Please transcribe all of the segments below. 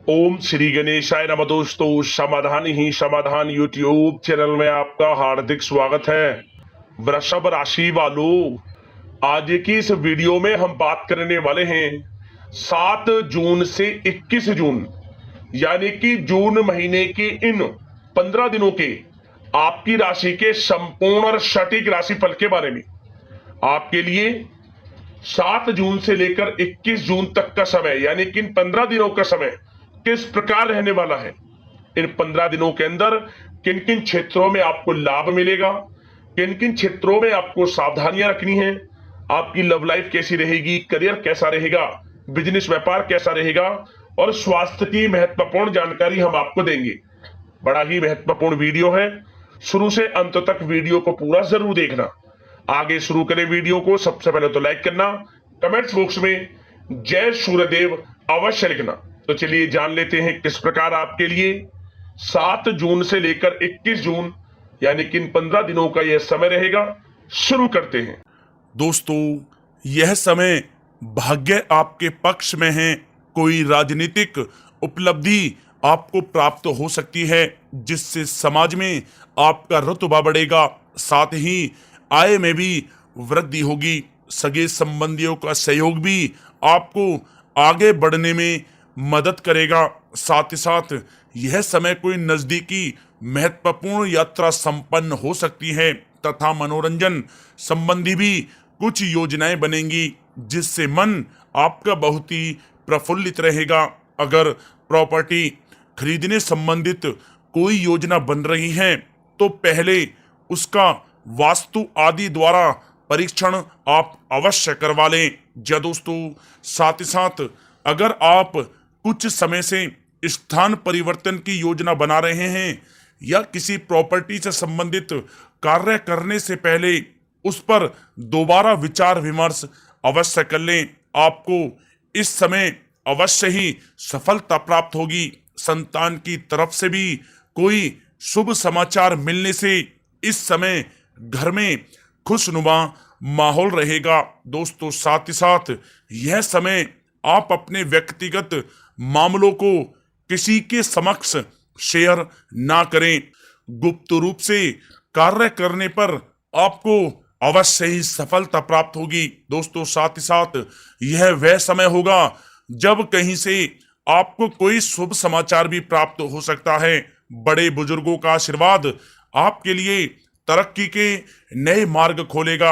ओम श्री गणेशाय नमः। दोस्तों, समाधान ही समाधान यूट्यूब चैनल में आपका हार्दिक स्वागत है। वृषभ राशि वालों, आज की इस वीडियो में हम बात करने वाले हैं 7 जून से 21 जून यानी कि जून महीने के इन 15 दिनों के आपकी राशि के संपूर्ण और सटीक राशिफल के बारे में। आपके लिए 7 जून से लेकर 21 जून तक का समय यानी कि इन 15 दिनों का समय किस प्रकार रहने वाला है। इन 15 दिनों के अंदर किन किन क्षेत्रों में आपको लाभ मिलेगा, किन किन क्षेत्रों में आपको सावधानियां रखनी है, आपकी लव लाइफ कैसी रहेगी, करियर कैसा रहेगा, बिजनेस व्यापार कैसा रहेगा और स्वास्थ्य की महत्वपूर्ण जानकारी हम आपको देंगे। बड़ा ही महत्वपूर्ण वीडियो है, शुरू से अंत तक वीडियो को पूरा जरूर देखना। आगे शुरू करें वीडियो को, सबसे पहले तो लाइक करना, कमेंट्स बॉक्स में जय सूर्यदेव अवश्य लिखना। तो चलिए जान लेते हैं किस प्रकार आपके लिए 7 जून से लेकर 21 जून यानी कि इन 15 दिनों का यह समय रहेगा। शुरू करते हैं। दोस्तों, यह समय भाग्य आपके पक्ष में है। कोई राजनीतिक उपलब्धि आपको प्राप्त हो सकती है जिससे समाज में आपका रुतबा बढ़ेगा। साथ ही आय में भी वृद्धि होगी। सगे संबंधियों का सहयोग भी आपको आगे बढ़ने में मदद करेगा। साथ ही साथ यह समय कोई नजदीकी महत्वपूर्ण यात्रा संपन्न हो सकती है तथा मनोरंजन संबंधी भी कुछ योजनाएं बनेंगी जिससे मन आपका बहुत ही प्रफुल्लित रहेगा। अगर प्रॉपर्टी खरीदने संबंधित कोई योजना बन रही है तो पहले उसका वास्तु आदि द्वारा परीक्षण आप अवश्य करवा लें। या दोस्तों, साथ ही साथ अगर आप कुछ समय से स्थान परिवर्तन की योजना बना रहे हैं या किसी प्रॉपर्टी से संबंधित कार्य करने से पहले उस पर दोबारा विचार विमर्श अवश्य कर लें। आपको इस समय अवश्य ही सफलता प्राप्त होगी। संतान की तरफ से भी कोई शुभ समाचार मिलने से इस समय घर में खुशनुमा माहौल रहेगा। दोस्तों, साथ ही साथ यह समय आप अपने व्यक्तिगत मामलों को किसी के समक्ष शेयर ना करें। गुप्त रूप से कार्य करने पर आपको अवश्य ही सफलता प्राप्त होगी। दोस्तों, साथ ही साथ यह वह समय होगा जब कहीं से आपको कोई शुभ समाचार भी प्राप्त हो सकता है। बड़े बुजुर्गों का आशीर्वाद आपके लिए तरक्की के नए मार्ग खोलेगा।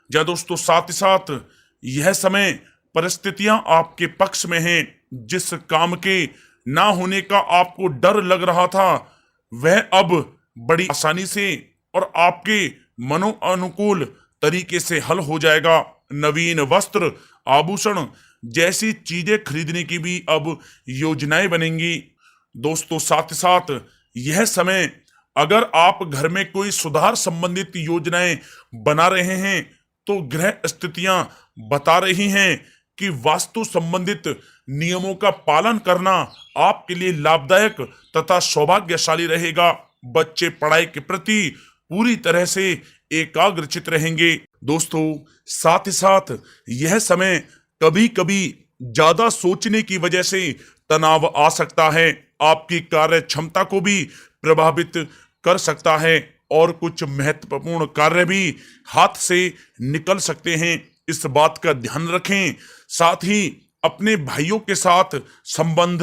या दोस्तों, साथ ही साथ यह समय परिस्थितियां आपके पक्ष में हैं। जिस काम के ना होने का आपको डर लग रहा था वह अब बड़ी आसानी से और आपके मनो अनुकूल तरीके से हल हो जाएगा। नवीन वस्त्र आभूषण जैसी चीजें खरीदने की भी अब योजनाएं बनेंगी। दोस्तों, साथ ही साथ यह समय अगर आप घर में कोई सुधार संबंधित योजनाएं बना रहे हैं तो ग्रह स्थितियां बता रही हैं कि वास्तु संबंधित नियमों का पालन करना आपके लिए लाभदायक तथा सौभाग्यशाली रहेगा। बच्चे पढ़ाई के प्रति पूरी तरह से एकाग्रचित रहेंगे। दोस्तों, साथ ही साथ यह समय कभी कभी ज्यादा सोचने की वजह से तनाव आ सकता है। आपकी कार्य क्षमता को भी प्रभावित कर सकता है और कुछ महत्वपूर्ण कार्य भी हाथ से निकल सकते हैं। इस बात का ध्यान रखें। साथ ही अपने भाइयों के साथ संबंध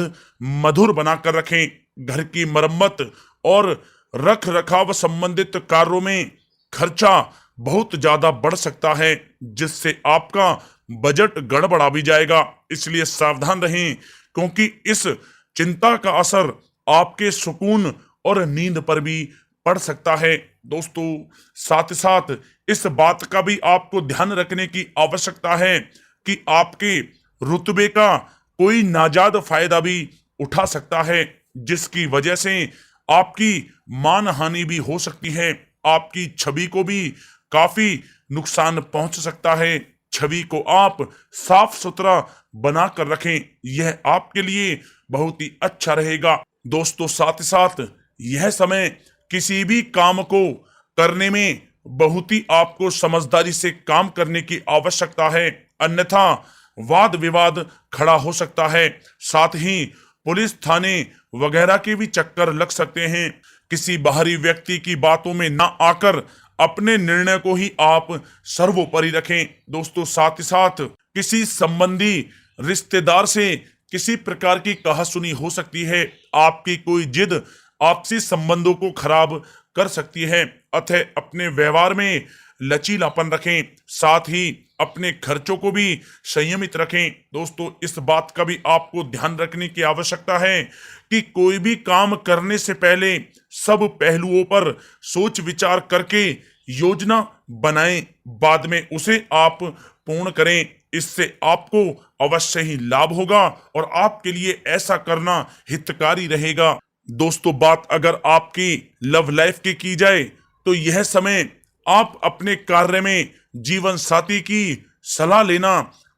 मधुर बनाकर रखें। घर की मरम्मत और रख रखाव संबंधित कार्यों में खर्चा बहुत ज्यादा बढ़ सकता है जिससे आपका बजट गड़बड़ा भी जाएगा। इसलिए सावधान रहें क्योंकि इस चिंता का असर आपके सुकून और नींद पर भी पड़ सकता है। दोस्तों, साथ ही साथ इस बात का भी आपको ध्यान रखने की आवश्यकता है कि आपके रुतबे का कोई नाजायज फायदा भी उठा सकता है जिसकी वजह से आपकी मान हानि भी हो सकती है। आपकी छवि को भी काफी नुकसान पहुंच सकता है। छवि को आप साफ सुथरा बना कर रखें, यह आपके लिए बहुत ही अच्छा रहेगा। दोस्तों, साथ ही साथ यह समय किसी भी काम को करने में बहुत ही आपको समझदारी से काम करने की आवश्यकता है, अन्यथा वाद विवाद खड़ा हो सकता है। साथ ही पुलिस थाने वगैरह के भी चक्कर लग सकते हैं। किसी बाहरी व्यक्ति की बातों में ना आकर अपने निर्णय को ही आप सर्वोपरि रखें। दोस्तों साथ ही साथ किसी संबंधी रिश्तेदार से किसी प्रकार की कहासुनी हो सकती है। आपकी कोई जिद आपसी संबंधों को खराब कर सकती है। अतः अपने व्यवहार में लचीलापन रखें, साथ ही अपने खर्चों को भी संयमित रखें। दोस्तों इस बात का भी आपको ध्यान रखने की आवश्यकता है कि कोई भी काम करने से पहले सब पहलुओं पर सोच विचार करके योजना बनाएं, बाद में उसे आप पूर्ण करें। इससे आपको अवश्य ही लाभ होगा और आपके लिए ऐसा करना हितकारी रहेगा। दोस्तों बात अगर आपकी लव लाइफ की जाए तो यह समय आप अपने कार्य में जीवन साथी की सलाह लेना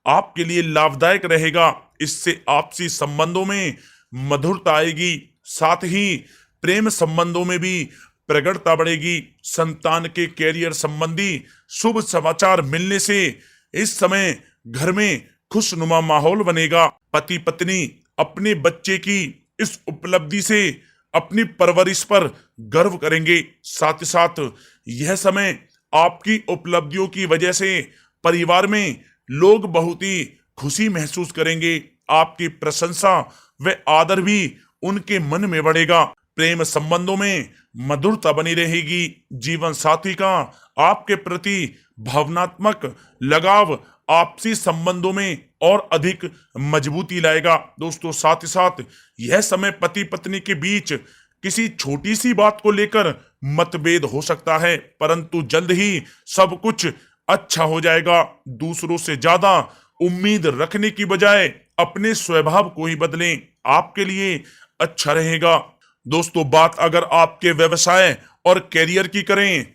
आपके लिए लाभदायक रहेगा। इससे आपसी संबंधों में मधुरता आएगी, साथ ही प्रेम संबंधों में भी प्रगाढ़ता बढ़ेगी। संतान के कैरियर संबंधी शुभ समाचार मिलने से इस समय घर में खुशनुमा माहौल बनेगा। पति पत्नी अपने बच्चे की इस उपलब्धि से अपनी परवरिश पर गर्व करेंगे। साथ ही साथ यह समय आपकी उपलब्धियों की वजह से परिवार में लोग बहुत ही खुशी महसूस करेंगे। आपकी प्रशंसा व आदर भी उनके मन में बढ़ेगा। प्रेम संबंधों में मधुरता बनी रहेगी। जीवन साथी का आपके प्रति भावनात्मक लगाव आपसी संबंधों में और अधिक मजबूती लाएगा। दोस्तों साथ ही साथ यह समय पति पत्नी के बीच किसी छोटी सी बात को लेकर मतभेद हो सकता है, परंतु जल्द ही सब कुछ अच्छा हो जाएगा। दूसरों से ज्यादा उम्मीद रखने की बजाय अपने स्वभाव को ही बदलें, आपके लिए अच्छा रहेगा। दोस्तों बात अगर आपके व्यवसाय और कैरियर की करें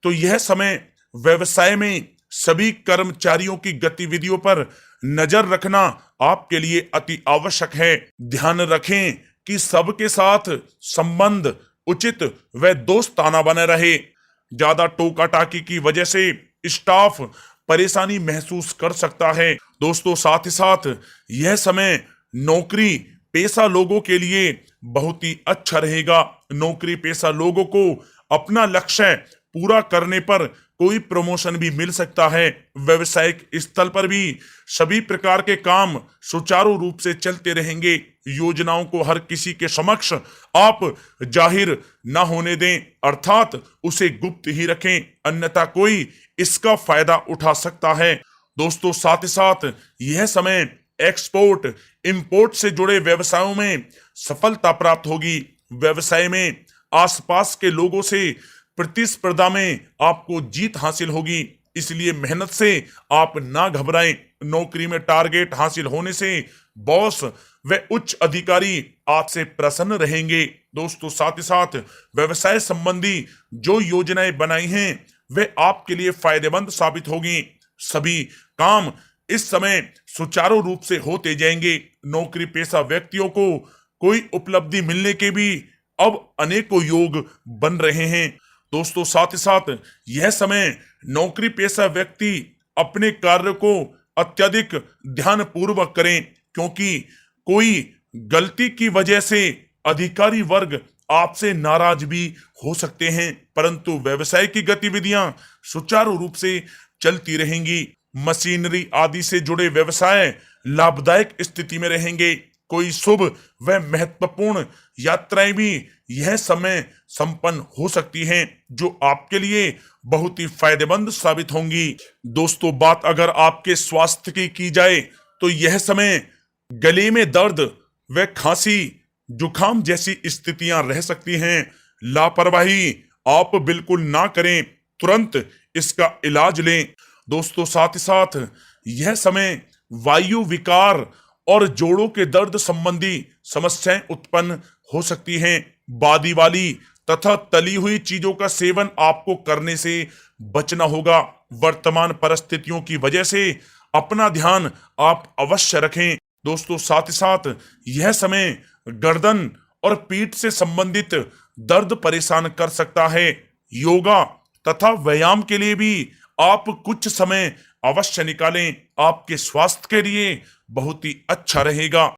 तो यह समय व्यवसाय में सभी कर्मचारियों की गतिविधियों पर नजर रखना आपके लिए अति आवश्यक है। ध्यान रखें कि सबके साथ संबंध उचित व दोस्ताना बने रहे। ज्यादा टोका टाकी की वजह से स्टाफ परेशानी महसूस कर सकता है। दोस्तों साथ ही साथ यह समय नौकरी पेशा लोगों के लिए बहुत ही अच्छा रहेगा। नौकरी पेशा लोगों को अपना लक्ष्य पूरा करने पर कोई प्रमोशन भी मिल सकता है। व्यवसायिक स्थल पर भी सभी प्रकार के काम सुचारू रूप से चलते रहेंगे। योजनाओं को हर किसी के समक्ष आप जाहिर न होने दें, अर्थात उसे गुप्त ही रखें, अन्यथा कोई इसका फायदा उठा सकता है। दोस्तों साथ ही साथ यह समय एक्सपोर्ट इंपोर्ट से जुड़े व्यवसायों में सफलता प्राप्त होगी। व्यवसाय में आसपास के लोगों से प्रतिस्पर्धा में आपको जीत हासिल होगी, इसलिए मेहनत से आप ना घबराएं। नौकरी में टारगेट हासिल होने से बॉस व उच्च अधिकारी आपसे प्रसन्न रहेंगे। दोस्तों साथ ही साथ व्यवसाय संबंधी जो योजनाएं बनाई हैं वे आपके लिए फायदेमंद साबित होगी। सभी काम इस समय सुचारू रूप से होते जाएंगे। नौकरी पेशा व्यक्तियों को कोई उपलब्धि मिलने के भी अब अनेकों योग बन रहे हैं। दोस्तों साथ ही साथ यह समय नौकरी पेशा व्यक्ति अपने कार्य को अत्यधिक ध्यान पूर्वक करें, क्योंकि कोई गलती की वजह से अधिकारी वर्ग आपसे नाराज भी हो सकते हैं, परंतु व्यवसाय की गतिविधियां सुचारू रूप से चलती रहेंगी। मशीनरी आदि से जुड़े व्यवसाय लाभदायक स्थिति में रहेंगे। कोई शुभ व महत्वपूर्ण यात्राएं भी यह समय संपन्न हो सकती हैं, जो आपके लिए बहुत ही फायदेमंद साबित होंगी। दोस्तों बात अगर आपके स्वास्थ्य की जाए तो यह समय गले में दर्द व खांसी जुकाम जैसी स्थितियां रह सकती हैं। लापरवाही आप बिल्कुल ना करें, तुरंत इसका इलाज लें। दोस्तों साथ ही साथ यह समय वायु विकार और जोड़ों के दर्द संबंधी समस्याएं उत्पन्न हो सकती हैं। बादी वाली तथा तली हुई चीजों का सेवन आपको करने से बचना होगा। वर्तमान परिस्थितियों की वजह से अपना ध्यान आप अवश्य रखें। दोस्तों साथ ही साथ यह समय गर्दन और पीठ से संबंधित दर्द परेशान कर सकता है। योगा तथा व्यायाम के लिए भी आप कुछ समय अवश्य निकालें, आपके स्वास्थ्य के लिए बहुत ही अच्छा रहेगा।